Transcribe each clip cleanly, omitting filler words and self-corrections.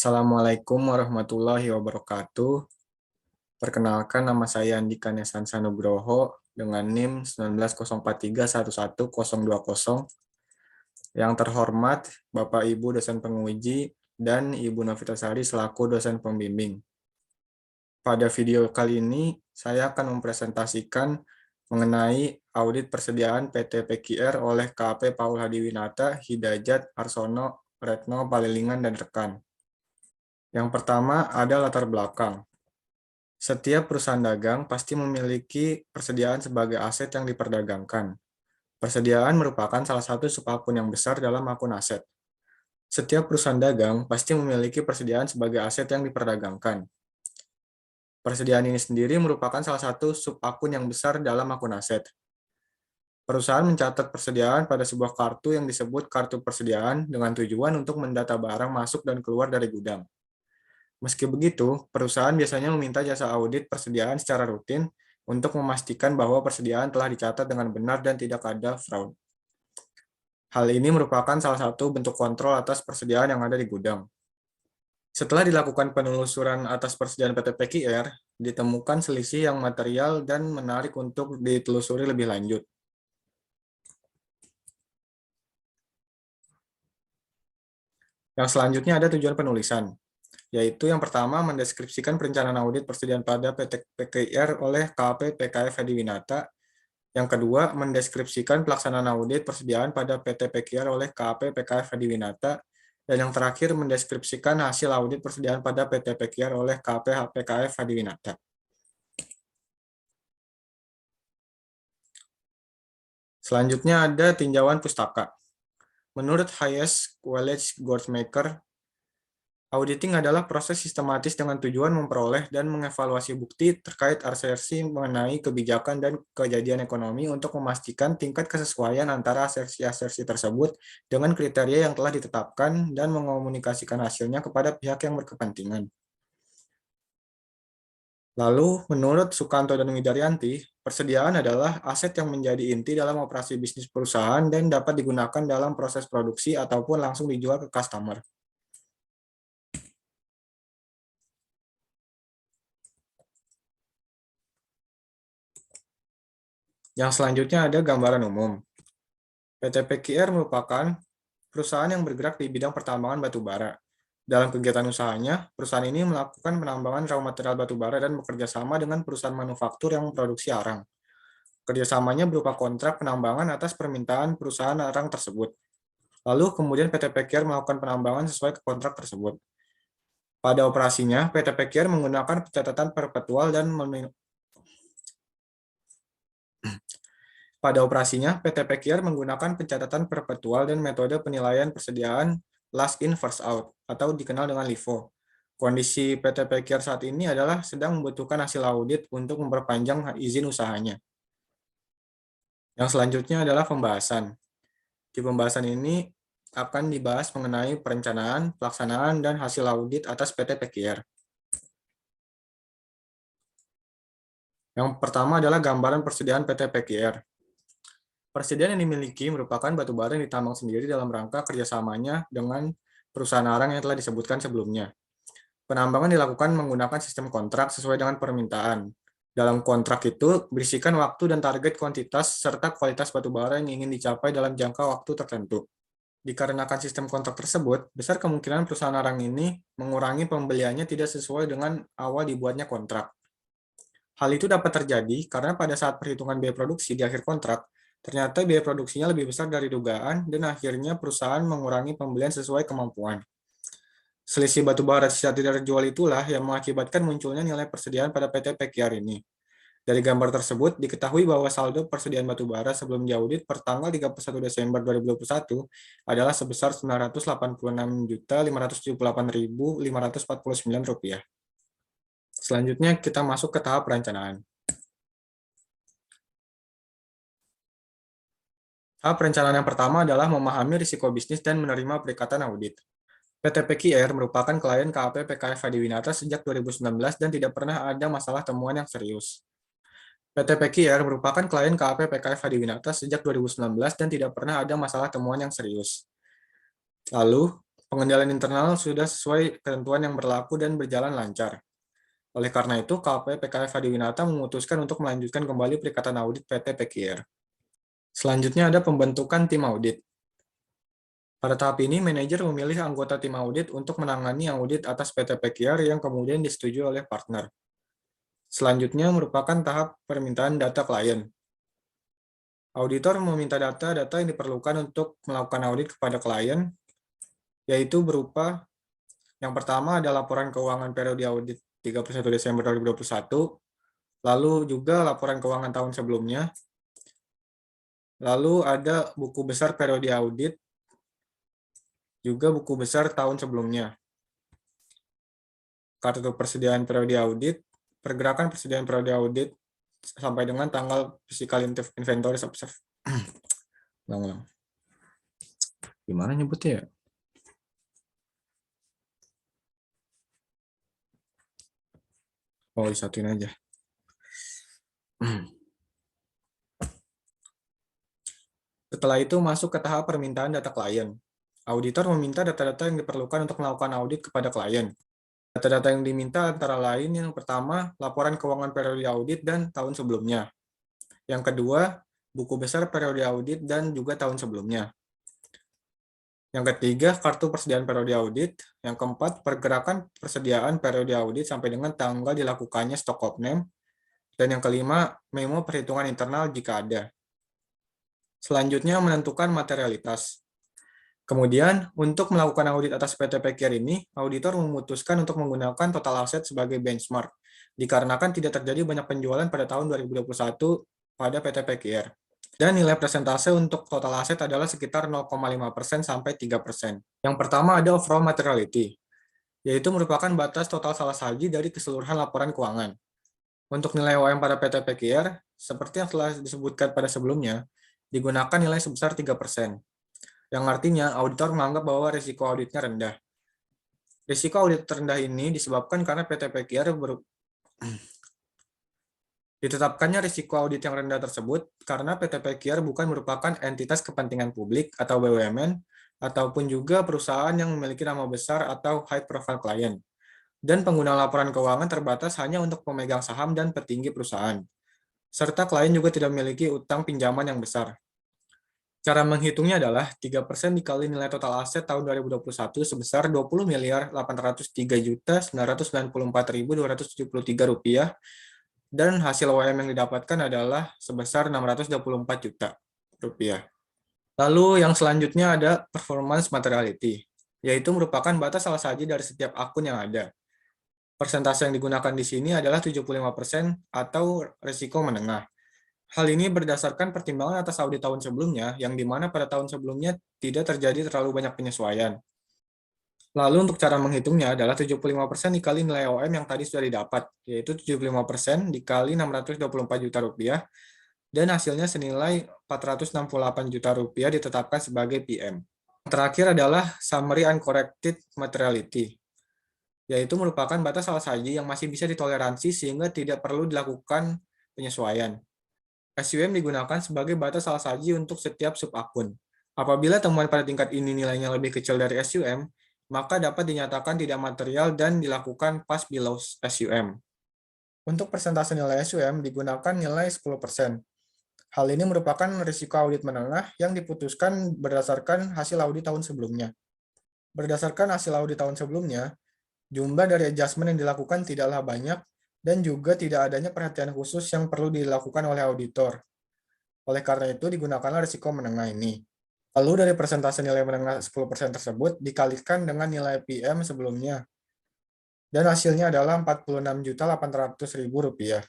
Assalamualaikum warahmatullahi wabarakatuh. Perkenalkan, nama saya Andika Nesansa Nugroho dengan NIM 19043111020. Yang terhormat Bapak Ibu dosen penguji dan Ibu Novitasari selaku dosen pembimbing. Pada video kali ini saya akan mempresentasikan mengenai audit persediaan PT PQR oleh KAP Paul Hadiwinata, Hidayat, Arsono, Retno, Palilingan, dan rekan. Yang pertama ada latar belakang. Setiap perusahaan dagang pasti memiliki persediaan sebagai aset yang diperdagangkan. Persediaan merupakan salah satu subakun yang besar dalam akun aset. Setiap perusahaan dagang pasti memiliki persediaan sebagai aset yang diperdagangkan. Persediaan ini sendiri merupakan salah satu subakun yang besar dalam akun aset. Perusahaan mencatat persediaan pada sebuah kartu yang disebut kartu persediaan dengan tujuan untuk mendata barang masuk dan keluar dari gudang. Meski begitu, perusahaan biasanya meminta jasa audit persediaan secara rutin untuk memastikan bahwa persediaan telah dicatat dengan benar dan tidak ada fraud. Hal ini merupakan salah satu bentuk kontrol atas persediaan yang ada di gudang. Setelah dilakukan penelusuran atas persediaan PT PQR, ditemukan selisih yang material dan menarik untuk ditelusuri lebih lanjut. Yang selanjutnya ada tujuan penulisan, yaitu yang pertama mendeskripsikan perencanaan audit persediaan pada PT PQR oleh KAP PKF Hadiwinata. Yang kedua, mendeskripsikan pelaksanaan audit persediaan pada PT PQR oleh KAP PKF Hadiwinata. Dan yang terakhir, mendeskripsikan hasil audit persediaan pada PT PQR oleh KAP PKF Hadiwinata. Selanjutnya ada tinjauan pustaka. Menurut Hayes College Goldmaker, auditing adalah proses sistematis dengan tujuan memperoleh dan mengevaluasi bukti terkait asersi mengenai kebijakan dan kejadian ekonomi untuk memastikan tingkat kesesuaian antara asersi-asersi tersebut dengan kriteria yang telah ditetapkan dan mengomunikasikan hasilnya kepada pihak yang berkepentingan. Lalu, menurut Sukanto dan Widaryanti, persediaan adalah aset yang menjadi inti dalam operasi bisnis perusahaan dan dapat digunakan dalam proses produksi ataupun langsung dijual ke customer. Yang selanjutnya ada gambaran umum. PT PQR merupakan perusahaan yang bergerak di bidang pertambangan batu bara. Dalam kegiatan usahanya, perusahaan ini melakukan penambangan raw material batu bara dan bekerja sama dengan perusahaan manufaktur yang memproduksi arang. Kerjasamanya berupa kontrak penambangan atas permintaan perusahaan arang tersebut. Lalu kemudian PT PQR melakukan penambangan sesuai kontrak tersebut. Pada operasinya, PT PQR menggunakan pencatatan perpetual dan PT PQR menggunakan pencatatan perpetual dan metode penilaian persediaan last in first out atau dikenal dengan LIFO. Kondisi PT PQR saat ini adalah sedang membutuhkan hasil audit untuk memperpanjang izin usahanya. Yang selanjutnya adalah pembahasan. Di pembahasan ini akan dibahas mengenai perencanaan, pelaksanaan, dan hasil audit atas PT PQR. Yang pertama adalah gambaran persediaan PT PQR. Persediaan yang dimiliki merupakan batu bara yang ditambang sendiri dalam rangka kerjasamanya dengan perusahaan arang yang telah disebutkan sebelumnya. Penambangan dilakukan menggunakan sistem kontrak sesuai dengan permintaan. Dalam kontrak itu berisikan waktu dan target kuantitas serta kualitas batu bara yang ingin dicapai dalam jangka waktu tertentu. Dikarenakan sistem kontrak tersebut, besar kemungkinan perusahaan arang ini mengurangi pembeliannya tidak sesuai dengan awal dibuatnya kontrak. Hal itu dapat terjadi karena pada saat perhitungan biaya produksi di akhir kontrak, ternyata biaya produksinya lebih besar dari dugaan dan akhirnya perusahaan mengurangi pembelian sesuai kemampuan. Selisih batu bara sisa tidak terjual itulah yang mengakibatkan munculnya nilai persediaan pada PT PQR ini. Dari gambar tersebut, diketahui bahwa saldo persediaan batu bara sebelum diaudit per tanggal 31 Desember 2021 adalah sebesar Rp986.578.549. Selanjutnya kita masuk ke tahap perencanaan. Tahap perencanaan yang pertama adalah memahami risiko bisnis dan menerima perikatan audit. PT PQR merupakan klien KAP PKF Hadiwinata sejak 2019 dan tidak pernah ada masalah temuan yang serius. PT PQR merupakan klien KAP PKF Hadiwinata sejak 2019 dan tidak pernah ada masalah temuan yang serius. Lalu, Pengendalian internal sudah sesuai ketentuan yang berlaku dan berjalan lancar. Oleh karena itu, KP PKF Hadiwinata memutuskan untuk melanjutkan kembali Perikatan Audit PT PKR. Selanjutnya ada pembentukan tim audit. Pada tahap ini, manajer memilih anggota tim audit untuk menangani audit atas PT PKR yang kemudian disetujui oleh partner. Selanjutnya merupakan tahap permintaan data klien. Auditor meminta data-data yang diperlukan untuk melakukan audit kepada klien, yaitu berupa yang pertama ada laporan keuangan periode audit 31 Desember 2021, lalu juga laporan keuangan tahun sebelumnya, lalu ada buku besar periode audit, juga buku besar tahun sebelumnya. Kartu persediaan periode audit, pergerakan persediaan periode audit, sampai dengan tanggal physical inventory observe. Gimana nyebutnya ya? Oh, disatuin aja. Setelah itu masuk ke tahap permintaan data klien. Auditor meminta data-data yang diperlukan untuk melakukan audit kepada klien. Data-data yang diminta antara lain yang pertama, laporan keuangan periode audit dan tahun sebelumnya. Yang kedua, buku besar periode audit dan juga tahun sebelumnya. Yang ketiga, kartu persediaan periode audit. Yang keempat, pergerakan persediaan periode audit sampai dengan tanggal dilakukannya stock of name. Dan yang kelima, memo perhitungan internal jika ada. Selanjutnya, menentukan materialitas. Kemudian, untuk melakukan audit atas PT PKR ini, auditor memutuskan untuk menggunakan total aset sebagai benchmark, dikarenakan tidak terjadi banyak penjualan pada tahun 2021 pada PT PKR. Dan nilai persentase untuk total aset adalah sekitar 0,5% sampai 3%. Yang pertama ada overall materiality, yaitu merupakan batas total salah saji dari keseluruhan laporan keuangan. Untuk nilai OM pada PT PKR, seperti yang telah disebutkan pada sebelumnya, digunakan nilai sebesar 3%, yang artinya auditor menganggap bahwa risiko auditnya rendah. Risiko audit rendah ini disebabkan karena PT PKR Ditetapkannya risiko audit yang rendah tersebut karena PT PKR bukan merupakan entitas kepentingan publik atau BUMN, ataupun juga perusahaan yang memiliki nama besar atau high profile client. Dan pengguna laporan keuangan terbatas hanya untuk pemegang saham dan petinggi perusahaan. Serta klien juga tidak memiliki utang pinjaman yang besar. Cara menghitungnya adalah 3% dikali nilai total aset tahun 2021 sebesar Rp20.803.994.273 dan hasil OM yang didapatkan adalah sebesar Rp624 juta. Lalu yang selanjutnya ada performance materiality, yaitu merupakan batas salah saji dari setiap akun yang ada. Persentase yang digunakan di sini adalah 75% atau risiko menengah. Hal ini berdasarkan pertimbangan atas audit tahun sebelumnya, yang dimana pada tahun sebelumnya tidak terjadi terlalu banyak penyesuaian. Lalu untuk cara menghitungnya adalah 75% dikali nilai OM yang tadi sudah didapat, yaitu 75% dikali Rp624 juta, dan hasilnya senilai Rp468 juta ditetapkan sebagai PM. Terakhir adalah Summary Uncorrected Materiality, yaitu merupakan batas salah saji yang masih bisa ditoleransi sehingga tidak perlu dilakukan penyesuaian. SUM digunakan sebagai batas salah saji untuk setiap sub-akun. Apabila temuan pada tingkat ini nilainya lebih kecil dari SUM, maka dapat dinyatakan tidak material dan dilakukan pass below SUM. Untuk persentase nilai SUM digunakan nilai 10%. Hal ini merupakan risiko audit menengah yang diputuskan berdasarkan hasil audit tahun sebelumnya. Berdasarkan hasil audit tahun sebelumnya, jumlah dari adjustment yang dilakukan tidaklah banyak dan juga tidak adanya perhatian khusus yang perlu dilakukan oleh auditor. Oleh karena itu, digunakanlah risiko menengah ini. Lalu dari persentase nilai menengah 10% tersebut dikalikan dengan nilai PM sebelumnya. Dan hasilnya adalah Rp46.800.000.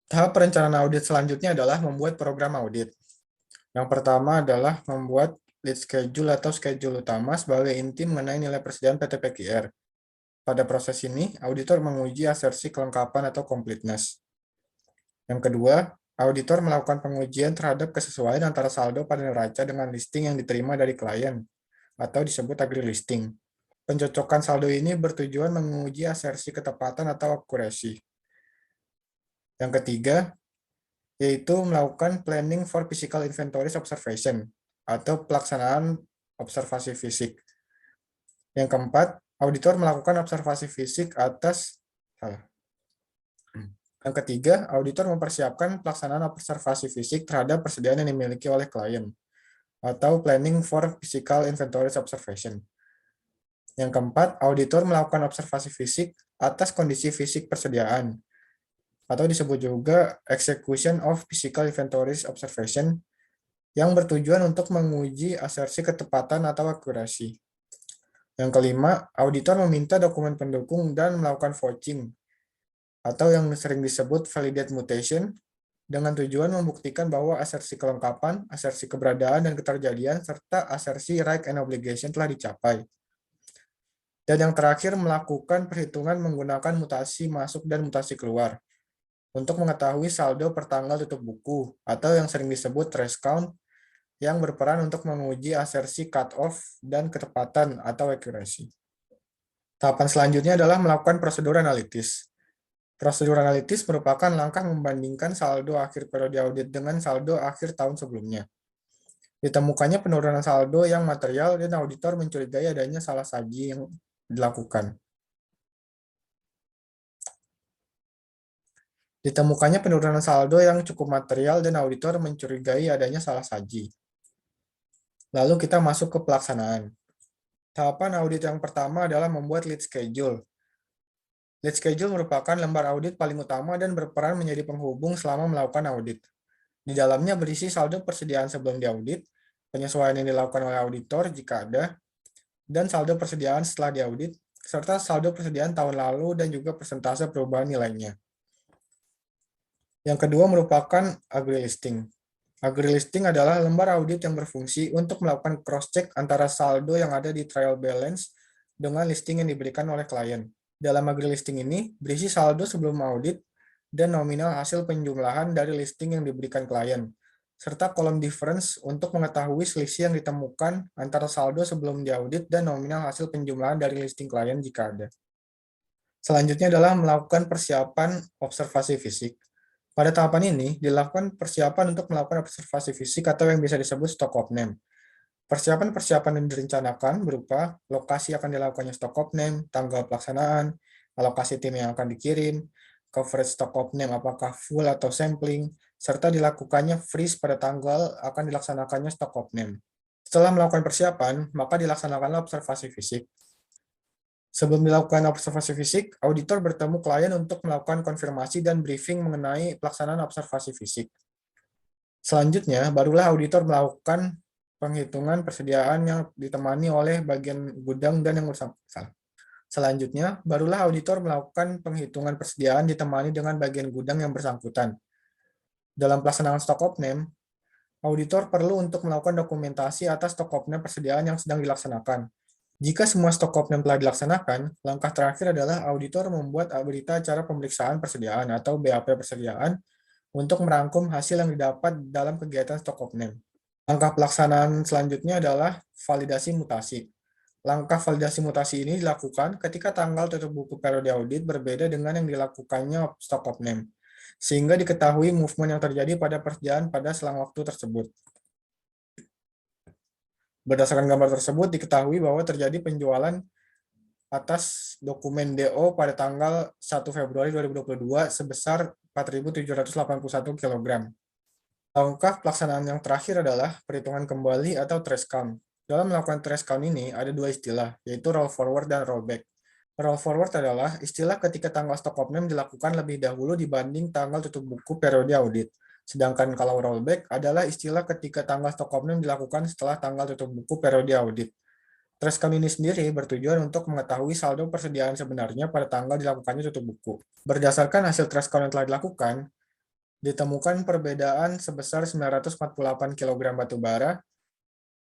Tahap perencanaan audit selanjutnya adalah membuat program audit. Yang pertama adalah membuat lead schedule atau schedule utama sebagai inti mengenai nilai persediaan PT PKR. Pada proses ini, auditor menguji asersi kelengkapan atau completeness. Yang kedua, auditor melakukan pengujian terhadap kesesuaian antara saldo pada neraca dengan listing yang diterima dari klien, atau disebut agree listing. Pencocokan saldo ini bertujuan menguji asersi ketepatan atau akurasi. Yang ketiga, yaitu melakukan planning for physical inventories observation, atau pelaksanaan observasi fisik. Yang keempat, auditor melakukan observasi fisik atas salah. Yang ketiga, auditor mempersiapkan pelaksanaan observasi fisik terhadap persediaan yang dimiliki oleh klien atau planning for physical inventories observation. Yang keempat, auditor melakukan observasi fisik atas kondisi fisik persediaan atau disebut juga execution of physical inventories observation yang bertujuan untuk menguji asersi ketepatan atau akurasi. Yang kelima, auditor meminta dokumen pendukung dan melakukan vouching atau yang sering disebut validate mutation dengan tujuan membuktikan bahwa asersi kelengkapan, asersi keberadaan dan keterjadian, serta asersi right and obligation telah dicapai. Dan yang terakhir, melakukan perhitungan menggunakan mutasi masuk dan mutasi keluar untuk mengetahui saldo per tanggal tutup buku atau yang sering disebut trace count yang berperan untuk menguji asersi cut-off dan ketepatan atau accuracy. Tahapan selanjutnya adalah melakukan prosedur analitis. Prosedur analitis merupakan langkah membandingkan saldo akhir periode audit dengan saldo akhir tahun sebelumnya. Ditemukannya penurunan saldo yang material dan auditor mencurigai adanya salah saji yang dilakukan. Ditemukannya penurunan saldo yang cukup material dan auditor mencurigai adanya salah saji. Lalu kita masuk ke pelaksanaan. Tahapan audit yang pertama adalah membuat lead schedule. Lead schedule merupakan lembar audit paling utama dan berperan menjadi penghubung selama melakukan audit. Di dalamnya berisi saldo persediaan sebelum diaudit, penyesuaian yang dilakukan oleh auditor jika ada, dan saldo persediaan setelah diaudit, serta saldo persediaan tahun lalu dan juga persentase perubahan nilainya. Yang kedua merupakan agree listing. Agree listing adalah lembar audit yang berfungsi untuk melakukan cross-check antara saldo yang ada di trial balance dengan listing yang diberikan oleh klien. Dalam agree listing ini, berisi saldo sebelum audit dan nominal hasil penjumlahan dari listing yang diberikan klien, serta kolom difference untuk mengetahui selisih yang ditemukan antara saldo sebelum diaudit dan nominal hasil penjumlahan dari listing klien jika ada. Selanjutnya adalah melakukan persiapan observasi fisik. Pada tahapan ini, dilakukan persiapan untuk melakukan observasi fisik atau yang bisa disebut stock of name. Persiapan-persiapan yang direncanakan berupa lokasi akan dilakukannya stock of name, tanggal pelaksanaan, alokasi tim yang akan dikirim, coverage stock of name apakah full atau sampling, serta dilakukannya freeze pada tanggal akan dilaksanakannya stock of name. Setelah melakukan persiapan, maka dilaksanakanlah observasi fisik. Sebelum dilakukan observasi fisik, auditor bertemu klien untuk melakukan konfirmasi dan briefing mengenai pelaksanaan observasi fisik. Selanjutnya, barulah auditor melakukan penghitungan persediaan yang ditemani oleh bagian gudang dan yang bersangkutan. Selanjutnya, barulah auditor melakukan penghitungan persediaan ditemani dengan bagian gudang yang bersangkutan. Dalam pelaksanaan stock of name, auditor perlu untuk melakukan dokumentasi atas stock of name persediaan yang sedang dilaksanakan. Jika semua stok of name telah dilaksanakan, langkah terakhir adalah auditor membuat berita acara pemeriksaan persediaan atau BAP persediaan untuk merangkum hasil yang didapat dalam kegiatan stok of name. Langkah pelaksanaan selanjutnya adalah validasi mutasi. Langkah validasi mutasi ini dilakukan ketika tanggal tutup buku periode audit berbeda dengan yang dilakukannya stok of name, sehingga diketahui movement yang terjadi pada persediaan pada selang waktu tersebut. Berdasarkan gambar tersebut, diketahui bahwa terjadi penjualan atas dokumen DO pada tanggal 1 Februari 2022 sebesar 4.781 kg. Langkah pelaksanaan yang terakhir adalah perhitungan kembali atau trace count. Dalam melakukan trace count ini, ada dua istilah, yaitu roll forward dan rollback. Roll forward adalah istilah ketika tanggal stock of name dilakukan lebih dahulu dibanding tanggal tutup buku periode audit. Sedangkan kalau rollback adalah istilah ketika tanggal stock of name dilakukan setelah tanggal tutup buku periode audit. Trace count ini sendiri bertujuan untuk mengetahui saldo persediaan sebenarnya pada tanggal dilakukannya tutup buku. Berdasarkan hasil trace count yang telah dilakukan, ditemukan perbedaan sebesar 948 kg batu bara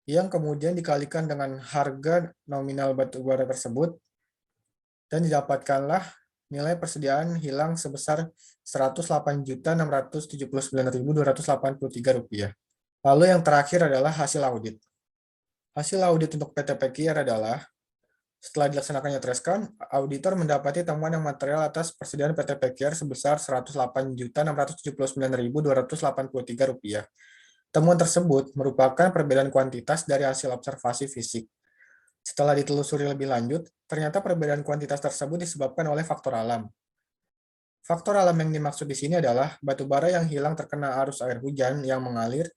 yang kemudian dikalikan dengan harga nominal batu bara tersebut dan didapatkanlah nilai persediaan hilang sebesar Rp108.679.283. Lalu yang terakhir adalah hasil audit. Hasil audit untuk PT PKIR adalah, setelah dilaksanakannya trace count, auditor mendapati temuan yang material atas persediaan PT PKIR sebesar Rp108.679.283. Temuan tersebut merupakan perbedaan kuantitas dari hasil observasi fisik. Setelah ditelusuri lebih lanjut, ternyata perbedaan kuantitas tersebut disebabkan oleh faktor alam. Faktor alam yang dimaksud di sini adalah batu bara yang hilang terkena arus air hujan yang mengalir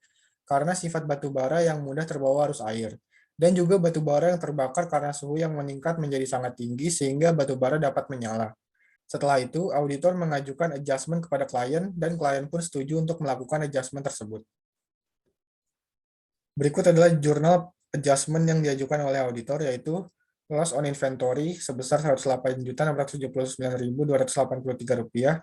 karena sifat batu bara yang mudah terbawa arus air, dan juga batu bara yang terbakar karena suhu yang meningkat menjadi sangat tinggi sehingga batu bara dapat menyala. Setelah itu, auditor mengajukan adjustment kepada klien dan klien pun setuju untuk melakukan adjustment tersebut. Berikut adalah jurnal adjustment yang diajukan oleh auditor, yaitu loss on inventory sebesar Rp108.679.283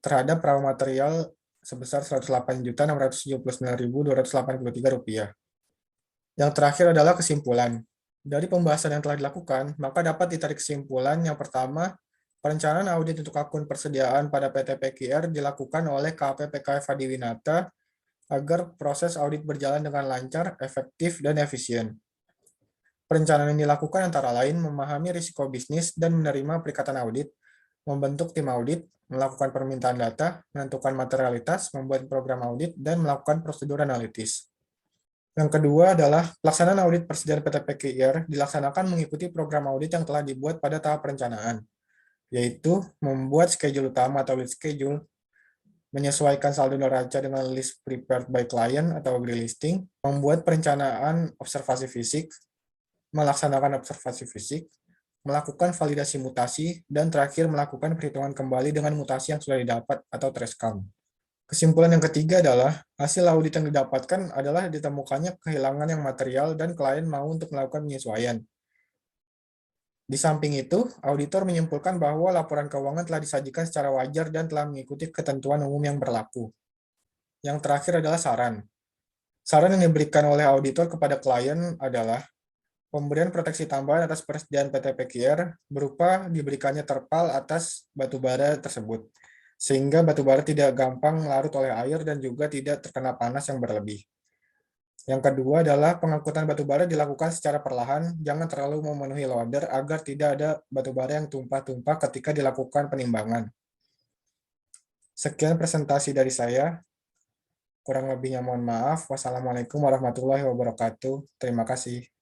terhadap raw material sebesar Rp108.679.283. Yang terakhir adalah kesimpulan. Dari pembahasan yang telah dilakukan, maka dapat ditarik kesimpulan yang pertama, perencanaan audit untuk akun persediaan pada PT PQR dilakukan oleh KP PKF Adiwinata agar proses audit berjalan dengan lancar, efektif, dan efisien. Perencanaan yang dilakukan antara lain memahami risiko bisnis dan menerima perikatan audit, membentuk tim audit, melakukan permintaan data, menentukan materialitas, membuat program audit, dan melakukan prosedur analitis. Yang kedua adalah pelaksanaan audit persediaan PT PQR dilaksanakan mengikuti program audit yang telah dibuat pada tahap perencanaan, yaitu membuat schedule utama atau lead schedule, menyesuaikan saldo neraca dengan list prepared by client atau agree listing, membuat perencanaan observasi fisik, melaksanakan observasi fisik, melakukan validasi mutasi, dan terakhir melakukan perhitungan kembali dengan mutasi yang sudah didapat atau trace count. Kesimpulan yang ketiga adalah, hasil audit yang didapatkan adalah ditemukannya kehilangan yang material dan klien mau untuk melakukan penyesuaian. Di samping itu, auditor menyimpulkan bahwa laporan keuangan telah disajikan secara wajar dan telah mengikuti ketentuan umum yang berlaku. Yang terakhir adalah saran. Saran yang diberikan oleh auditor kepada klien adalah pemberian proteksi tambahan atas persediaan PT PQR berupa diberikannya terpal atas batu bara tersebut, sehingga batu bara tidak gampang larut oleh air dan juga tidak terkena panas yang berlebih. Yang kedua adalah pengangkutan batu bara dilakukan secara perlahan, jangan terlalu memenuhi loader agar tidak ada batu bara yang tumpah-tumpah ketika dilakukan penimbangan. Sekian presentasi dari saya, kurang lebihnya mohon maaf. Wassalamualaikum warahmatullahi wabarakatuh. Terima kasih.